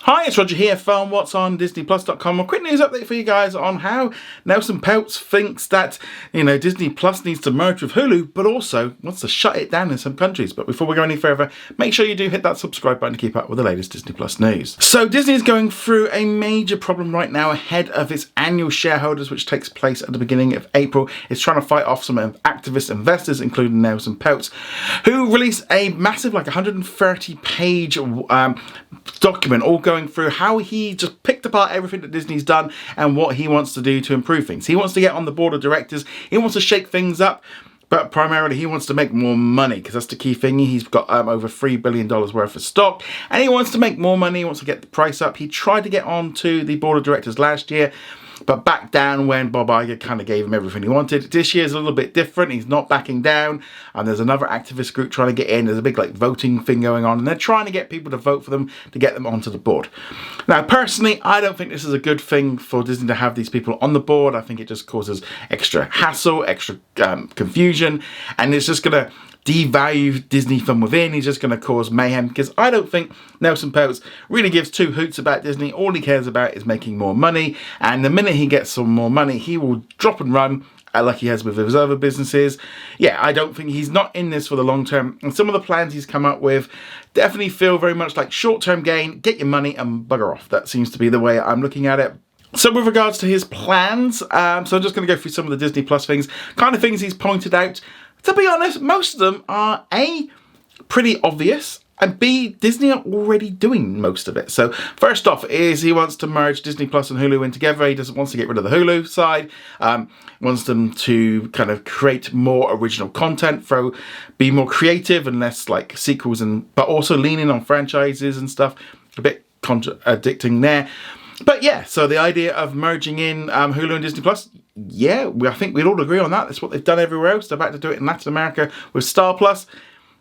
Hi, it's Roger here from what's on DisneyPlus.com. A quick news update for you guys on how Nelson Peltz thinks that, Disney Plus needs to merge with Hulu, but also wants to shut it down in some countries. But before we go any further, make sure you do hit that subscribe button to keep up with the latest Disney Plus news. So Disney is going through a major problem right now ahead of its annual shareholders, which takes place at the beginning of April. It's trying to fight off some activist investors, including Nelson Peltz, who released a massive, 130-page document all going through how he just picked apart everything that Disney's done and what he wants to do to improve things. He wants to get on the board of directors. He wants to shake things up, but primarily he wants to make more money, because that's the key thing. He's got over $3 billion worth of stock, and he wants to make more money. He wants to get the price up. He tried to get onto the board of directors last year, but backed down when Bob Iger kind of gave him everything he wanted. This year's a little bit different. He's not backing down, and there's another activist group trying to get in. There's a big voting thing going on, and they're trying to get people to vote for them to get them onto the board. Now, personally, I don't think this is a good thing for Disney to have these people on the board. I think it just causes extra hassle, extra confusion, and it's just going to devalue Disney from within. He's just going to cause mayhem, because I don't think Nelson Peltz really gives two hoots about Disney. All he cares about is making more money, and the minute he gets some more money, he will drop and run like he has with his other businesses. Yeah, I don't think he's not in this for the long term, and some of the plans he's come up with definitely feel very much like short-term gain, get your money and bugger off. That seems to be the way I'm looking at it. So with regards to his plans, so I'm just going to go through some of the Disney Plus things, kind of things he's pointed out. To be honest, most of them are A, pretty obvious, and B, Disney are already doing most of it. So first off is he wants to merge Disney Plus and Hulu in together. He wants to get rid of the Hulu side, wants them to kind of create more original content, be more creative and less like sequels, but also lean in on franchises and stuff. A bit contradicting there. But yeah, so the idea of merging in Hulu and Disney Plus, yeah, I think we'd all agree on that. That's what they've done everywhere else. They're about to do it in Latin America with Star Plus.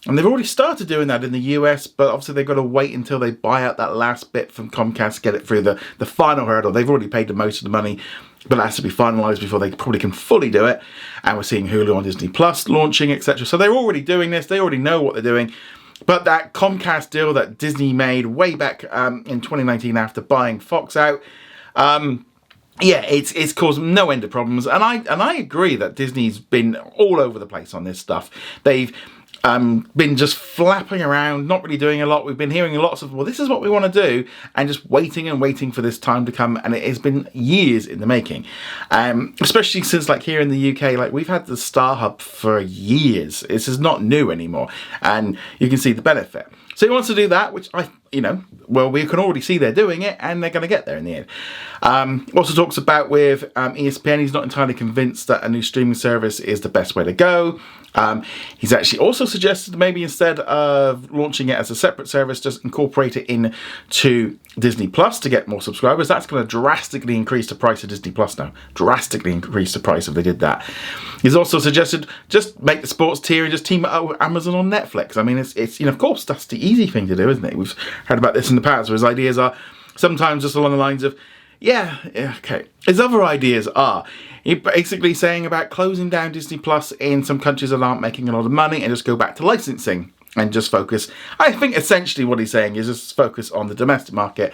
And they've already started doing that in the US, but obviously they've got to wait until they buy out that last bit from Comcast, get it through the final hurdle. They've already paid the most of the money, but it has to be finalised before they probably can fully do it. And we're seeing Hulu on Disney Plus launching, etc. So they're already doing this. They already know what they're doing. But that Comcast deal that Disney made way back in 2019 after buying Fox out, yeah, it's caused no end of problems. And I agree that Disney's been all over the place on this stuff. They've been just flapping around, not really doing a lot. We've been hearing lots of, well, this is what we want to do, and just waiting and waiting for this time to come. And it has been years in the making, especially since here in the UK, we've had the Star Hub for years. This is not new anymore, and you can see the benefit. So he wants to do that, which we can already see they're doing it, and they're going to get there in the end. Also talks about with ESPN, he's not entirely convinced that a new streaming service is the best way to go. He's actually also suggested maybe instead of launching it as a separate service, just incorporate it into Disney Plus to get more subscribers. That's going to drastically increase the price of Disney Plus now. Drastically increase the price if they did that. He's also suggested just make the sports tier and just team it up with Amazon on Netflix. I mean, it's of course, that's the easy thing to do, isn't it? We've heard about this in the past, where his ideas are sometimes just along the lines of, yeah, okay. His other ideas are, he's basically saying about closing down Disney Plus in some countries that aren't making a lot of money and just go back to licensing and just focus. I think essentially what he's saying is just focus on the domestic market.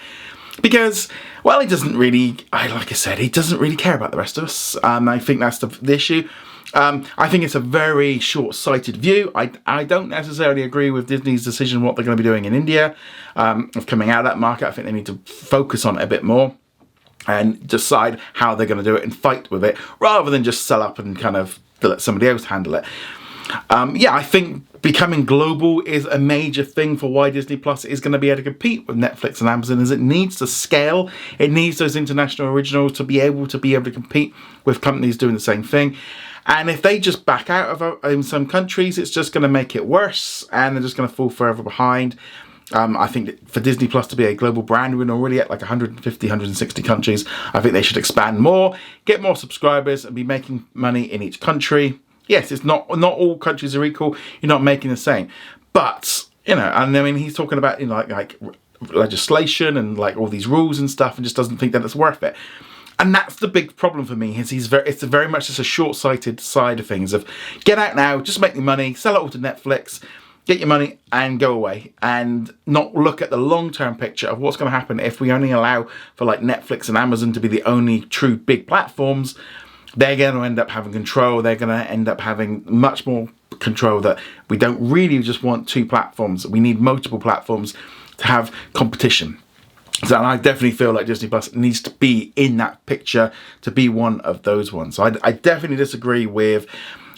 Because, well, he doesn't really, like I said, he doesn't really care about the rest of us. I think that's the issue. I think it's a very short-sighted view. I don't necessarily agree with Disney's decision what they're going to be doing in India, of coming out of that market. I think they need to focus on it a bit more and decide how they're going to do it and fight with it, rather than just sell up and kind of let somebody else handle it. Yeah, I think becoming global is a major thing for why Disney Plus is going to be able to compete with Netflix and Amazon, as it needs to scale. It needs those international originals to be able to compete with companies doing the same thing. And if they just back out of in some countries, it's just going to make it worse, and they're just going to fall further behind. I think that for Disney Plus to be a global brand, we're already at 150, 160 countries. I think they should expand more, get more subscribers, and be making money in each country. Yes, it's not all countries are equal. You're not making the same, but and I mean, he's talking about like legislation and all these rules and stuff, and just doesn't think that it's worth it. And that's the big problem for me. It's very much just a short-sighted side of things. Of get out now, just make the money, sell it all to Netflix. get your money and go away, and not look at the long-term picture of what's going to happen if we only allow for like Netflix and Amazon to be the only true big platforms. They're going to end up having control. They're going to end up having much more control, that we don't really just want two platforms. We need multiple platforms to have competition. So I definitely feel like Disney Plus needs to be in that picture, to be one of those ones. So I definitely disagree with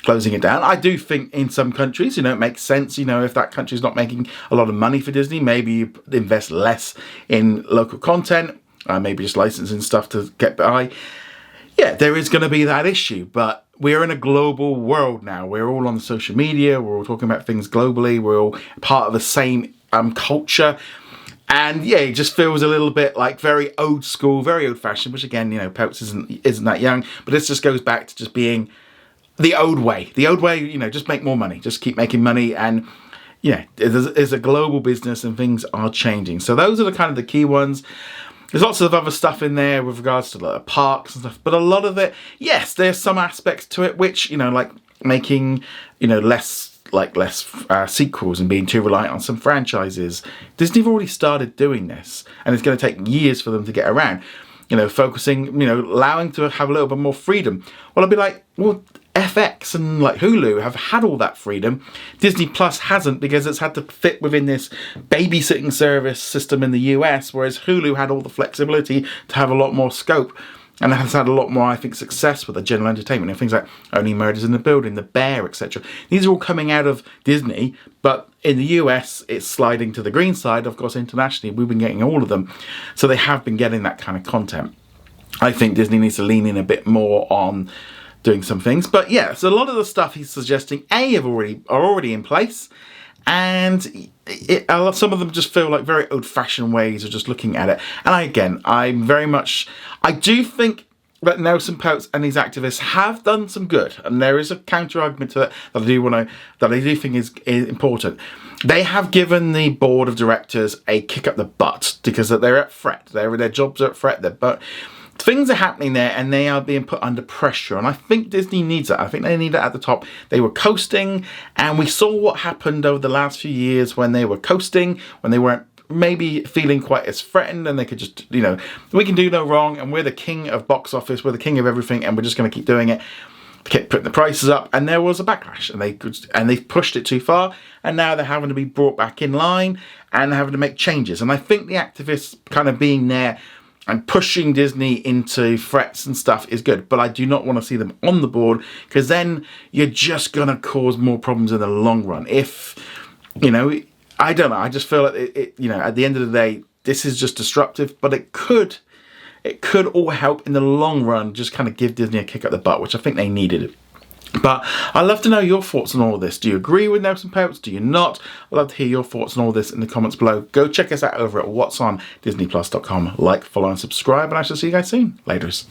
closing it down. I do think in some countries, it makes sense, if that country's not making a lot of money for Disney, maybe you invest less in local content, maybe just licensing stuff to get by. Yeah, there is going to be that issue, but we're in a global world now. We're all on social media. We're all talking about things globally. We're all part of the same culture. And yeah, it just feels a little bit like very old school, very old fashioned, which again, Peltz isn't that young, but this just goes back to just being the old way. The old way, just make more money, just keep making money. And yeah, it's a global business and things are changing. So those are the kind of the key ones. There's lots of other stuff in there with regards to like parks and stuff, but a lot of it, yes, there's some aspects to it which, like making, less sequels and being too reliant on some franchises. Disney have already started doing this, and it's going to take years for them to get around. Focusing, allowing to have a little bit more freedom. Well, I'd be like, well, FX and like Hulu have had all that freedom. Disney Plus hasn't, because it's had to fit within this babysitting service system in the US, whereas Hulu had all the flexibility to have a lot more scope. And has had a lot more, I think, success with the general entertainment. And things like Only Murders in the Building, The Bear, etc. These are all coming out of Disney, but in the US, it's sliding to the green side. Of course, internationally, we've been getting all of them. So they have been getting that kind of content. I think Disney needs to lean in a bit more on doing some things. But yeah, so a lot of the stuff he's suggesting, are already in place. And some of them just feel like very old-fashioned ways of just looking at it. And I do think that Nelson Peltz and these activists have done some good, and there is a counter-argument to that that I do think is important. They have given the board of directors a kick up the butt, because they're at threat. Their jobs are at threat. Things are happening there, and they are being put under pressure. And I think Disney needs that. I think they need it at the top. They were coasting, and we saw what happened over the last few years when they were coasting, when they weren't maybe feeling quite as threatened, and they could just, we can do no wrong, and we're the king of box office, we're the king of everything, and we're just going to keep doing it. They kept putting the prices up, and there was a backlash, and they pushed it too far, and now they're having to be brought back in line and having to make changes. And I think the activists kind of being there and pushing Disney into threats and stuff is good, but I do not want to see them on the board, because then you're just going to cause more problems in the long run. If, I don't know, I just feel like at the end of the day, this is just disruptive, but it could all help in the long run, just kind of give Disney a kick up the butt, which I think they needed. But I'd love to know your thoughts on all of this. Do you agree with Nelson Peltz? Do you not? I'd love to hear your thoughts on all this in the comments below. Go check us out over at whatsondisneyplus.com. Like, follow, and subscribe, and I shall see you guys soon. Laters.